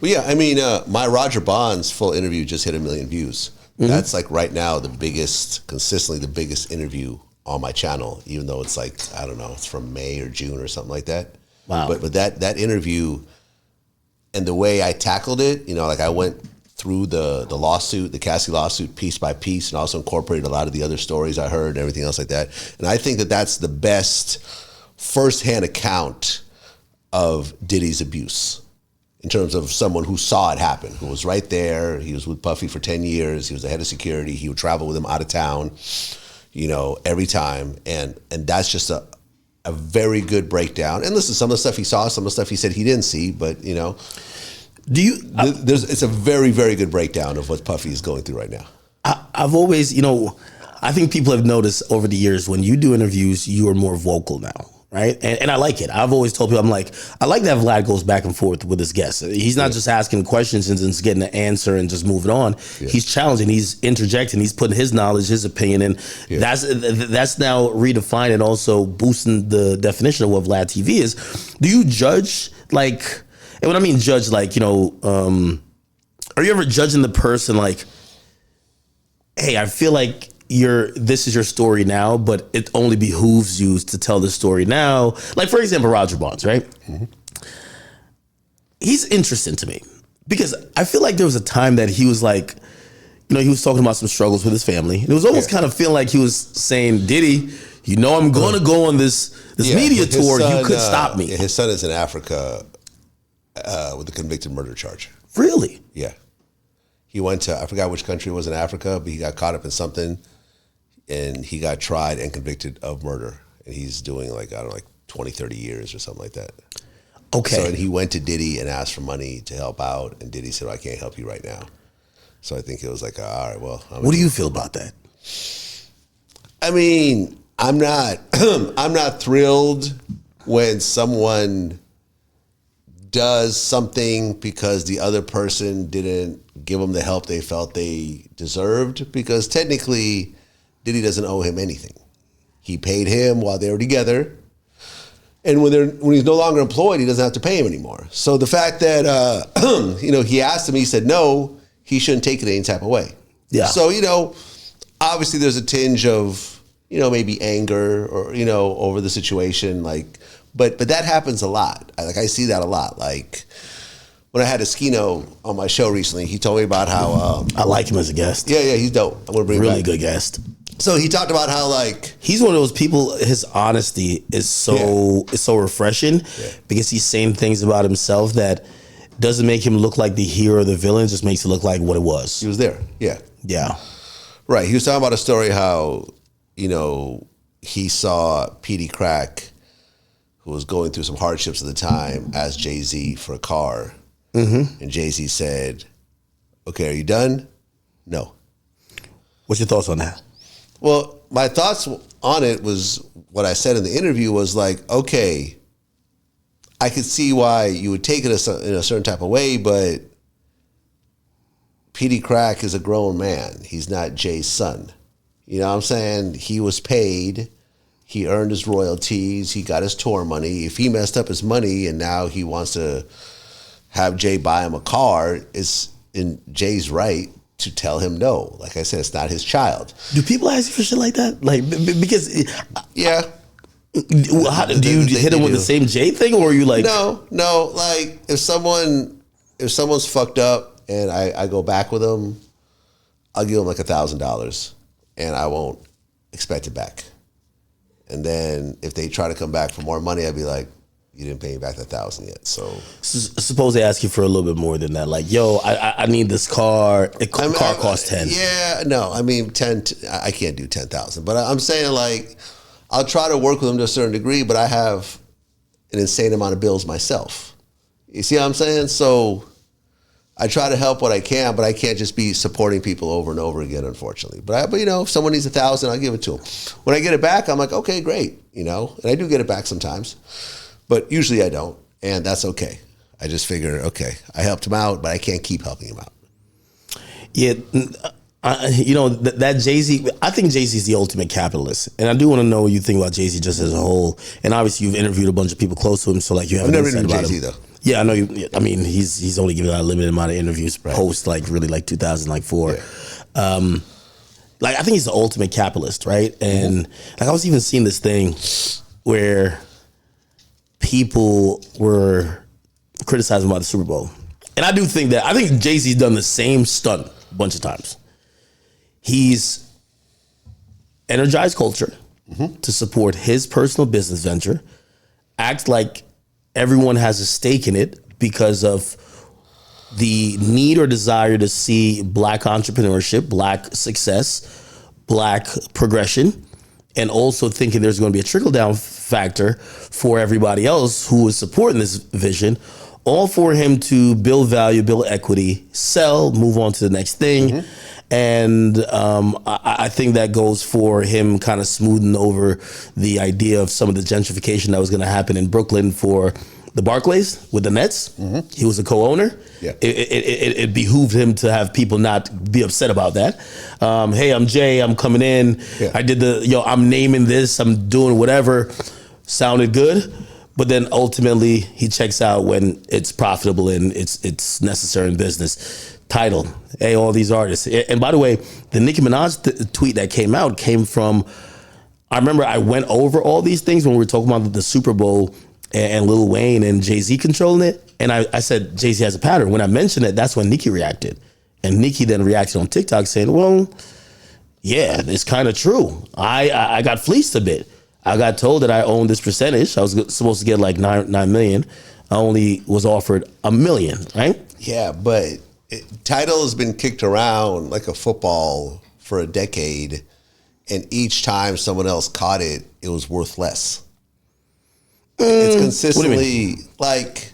But yeah, I mean, my Roger Bonds full interview just hit 1 million views. Mm-hmm. That's like right now consistently the biggest interview on my channel, even though it's like, I don't know, it's from May or June or something like that. Wow. But that interview and the way I tackled it, like I went through the lawsuit, the Cassie lawsuit, piece by piece, and also incorporated a lot of the other stories I heard and everything else like that. And I think that that's the best firsthand account of Diddy's abuse in terms of someone who saw it happen, who was right there. He was with Puffy for 10 years. He was the head of security. He would travel with him out of town, every time. And that's just a very good breakdown. And listen, some of the stuff he saw, some of the stuff he said he didn't see, but, it's a very, very good breakdown of what Puffy is going through right now. I've always, I think people have noticed over the years when you do interviews, you are more vocal now. Right. And I like it. I've always told people, I like that Vlad goes back and forth with his guests. He's not just asking questions and just getting an answer and just moving on. Yeah. He's challenging, he's interjecting, he's putting his knowledge, his opinion. And that's now redefined and also boosting the definition of what Vlad TV is. Do you judge, and when I mean judge, are you ever judging the person hey, I feel like this is your story now, but it only behooves you to tell the story now. Like, for example, Roger Bonds, right? Mm-hmm. He's interesting to me because I feel like there was a time that he was he was talking about some struggles with his family. It was almost kind of feeling like he was saying, Diddy, I'm going to go on this media tour. You couldn't stop me. His son is in Africa with a convicted murder charge. Really? Yeah. He went to, I forgot which country it was in Africa, but he got caught up in something. And he got tried and convicted of murder. And he's doing 20, 30 years or something like that. Okay. So and he went to Diddy and asked for money to help out. And Diddy said, I can't help you right now. So I think it was all right, well. What do you feel about that? I mean, I'm not thrilled when someone does something because the other person didn't give them the help they felt they deserved. Because technically, Diddy doesn't owe him anything. He paid him while they were together. And when he's no longer employed, he doesn't have to pay him anymore. So the fact that, he asked him, he said no, he shouldn't take it any type of way. Yeah. So, obviously there's a tinge of, maybe anger or, over the situation. But that happens a lot. I see that a lot. When I had Eskino on my show recently, he told me about how... I like him as a guest. Yeah, he's dope. I'm going to bring him back. Really good guest. So he talked about how he's one of those people, his honesty is so refreshing because he's saying things about himself that doesn't make him look like the hero or the villain, just makes it look like what it was. He was there. Yeah. Yeah. Right. He was talking about a story how, he saw Petey Crack, who was going through some hardships at the time, ask Jay-Z for a car. Mm-hmm. And Jay-Z said, okay, are you done? No. What's your thoughts on that? Well, my thoughts on it was what I said in the interview was okay, I could see why you would take it in a certain type of way, but Petey Crack is a grown man. He's not Jay's son. You know what I'm saying? He was paid. He earned his royalties. He got his tour money. If he messed up his money and now he wants to have Jay buy him a car, it's in Jay's right to tell him no. Like I said, it's not his child. Do people ask you for shit like that? Because yeah. Do you hit him with the same Jay thing, or are you No. If someone's fucked up and I go back with them, I'll give them $1,000 and I won't expect it back. And then if they try to come back for more money, I'd be like, you didn't pay me back $1,000 yet. So suppose they ask you for a little bit more than that. I need this car. Car costs 10. Yeah, no, 10. I can't do 10,000. But I'm saying I'll try to work with them to a certain degree, but I have an insane amount of bills myself. You see what I'm saying? So I try to help what I can, but I can't just be supporting people over and over again, unfortunately. But if someone needs $1,000, I'll give it to them. When I get it back, I'm like, okay, great, and I do get it back sometimes, but usually I don't, and that's okay. I just figure, okay, I helped him out, but I can't keep helping him out. Yeah, that Jay-Z, I think Jay-Z's the ultimate capitalist, and I do want to know what you think about Jay-Z just as a whole. And obviously, you've interviewed a bunch of people close to him, so you have I've never interviewed Jay-Z though. Yeah, I know. I mean, he's only given out a limited amount of interviews post like 2004. Yeah. Like I think he's the ultimate capitalist, right? And like I was even seeing this thing where people were criticizing about the Super Bowl, and I think Jay-Z's done the same stunt a bunch of times. He's energized culture to support his personal business venture, act like everyone has a stake in it because of the need or desire to see Black entrepreneurship, Black success, Black progression, and also thinking there's going to be a trickle-down factor for everybody else who is supporting this vision, all for him to build value, build equity, sell, move on to the next thing. And I think that goes for him kind of smoothing over the idea of some of the gentrification that was going to happen in Brooklyn for the Barclays with the Nets. He was a co-owner. Yeah. It behooved him to have people not be upset about that. Hey, I'm Jay, I'm coming in. Yeah. I did I'm naming this, I'm doing whatever. Sounded good. But then ultimately he checks out when it's profitable and it's necessary in business. Title, hey, all these artists. And by the way, the Nicki Minaj tweet that came out came from, I remember I went over all these things when we were talking about the Super Bowl and Lil Wayne and Jay-Z controlling it. And I said, Jay-Z has a pattern. When I mentioned it, that's when Nicki reacted. And Nicki then reacted on TikTok saying, well, yeah, it's kind of true. I got fleeced a bit. I got told that I owned this percentage. I was supposed to get like 9 million. I only was offered $1 million, right? Yeah, but Tidal has been kicked around like a football for a decade, and each time someone else caught it, it was worth less. It's consistently like,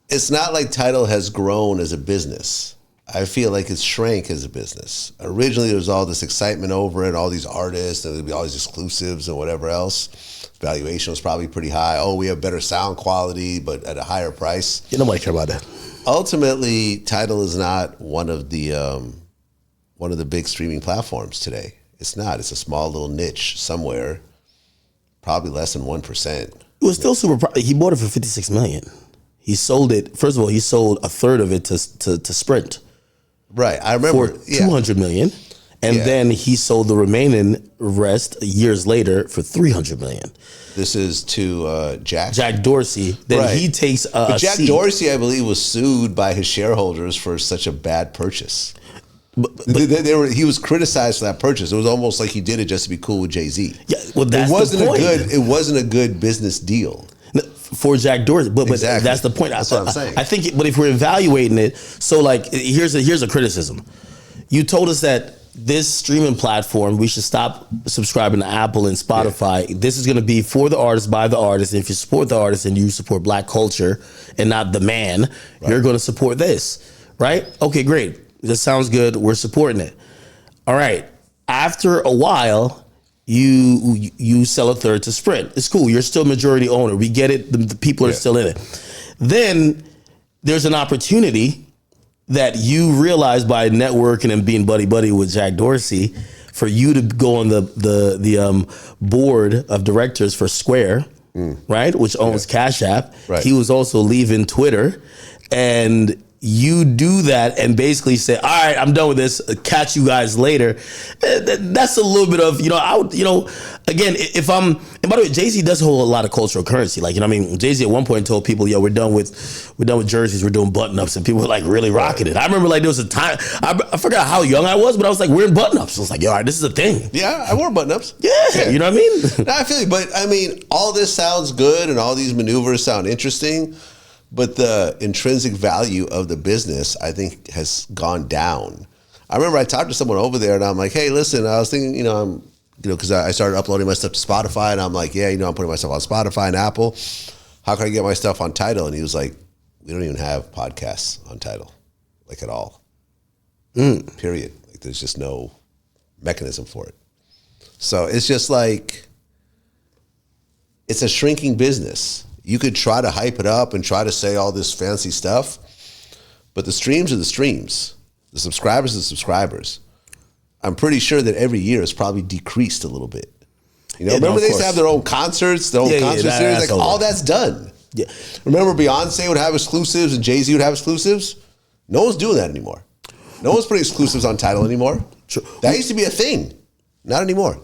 it's not like Tidal has grown as a business. I feel like it's shrank as a business. Originally, there was all this excitement over it, all these artists, and there'd be all these exclusives and whatever else. Valuation was probably pretty high. Oh, we have better sound quality, but at a higher price. Yeah, nobody care about that. Ultimately, Tidal is not one of the big streaming platforms today. It's not. It's a small little niche somewhere, probably less than 1%. It was still super. He bought it for $56 million. He sold it. First of all, he sold a third of it to Sprint. Right, I remember for $200 million, and then he sold the remaining rest years later for $300 million. This is to Jack Dorsey. Then he takes but Jack Dorsey, I believe, was sued by his shareholders for such a bad purchase. But he was criticized for that purchase. It was almost like he did it just to be cool with Jay-Z. Yeah, well, that's the point. It wasn't a good business deal for Jack Dorsey, but exactly. That's the point. That's what I'm saying. I think, but if we're evaluating it, so like here's a criticism. You told us that this streaming platform, we should stop subscribing to Apple and Spotify. Yeah. This is going to be for the artist, by the artist. And if you support the artist and you support Black culture and not the man, you're going to support this, right? Okay, great. This sounds good. We're supporting it. All right. After a while, you sell a third to Sprint. It's cool. You're still majority owner. We get it. The people are still in it. Then there's an opportunity that you realize by networking and being buddy with Jack Dorsey for you to go on the board of directors for Square, right, which owns Cash App. Right. He was also leaving Twitter, and you do that and basically say, all right, I'm done with this. Catch you guys later. That's a little bit of, again, if I'm, and by the way, Jay-Z does hold a lot of cultural currency. Like, Jay-Z at one point told people, we're done with jerseys, we're doing button-ups, and people were like really rocking it. I remember like there was a time, I forgot how young I was, but I was like wearing button-ups. I was like, all right, this is a thing. Yeah, I wore button-ups. Yeah, you know what I mean? No, I feel you, but all this sounds good and all these maneuvers sound interesting, but the intrinsic value of the business, I think, has gone down. I remember I talked to someone over there, and I'm like, hey, listen, I was thinking, because I started uploading my stuff to Spotify, and I'm like, I'm putting myself on Spotify and Apple. How can I get my stuff on Tidal? And he was like, we don't even have podcasts on Tidal, like at all. Period. Like there's just no mechanism for it. So it's just like, it's a shrinking business. You could try to hype it up and try to say all this fancy stuff, but the streams are the streams. The subscribers are the subscribers. I'm pretty sure that every year it's probably decreased a little bit. Remember they used to have their own concerts, their own concert series? Like all that's done. Yeah. Remember Beyonce would have exclusives and Jay-Z would have exclusives? No one's doing that anymore. No one's putting exclusives on Tidal anymore. True. That used to be a thing. Not anymore.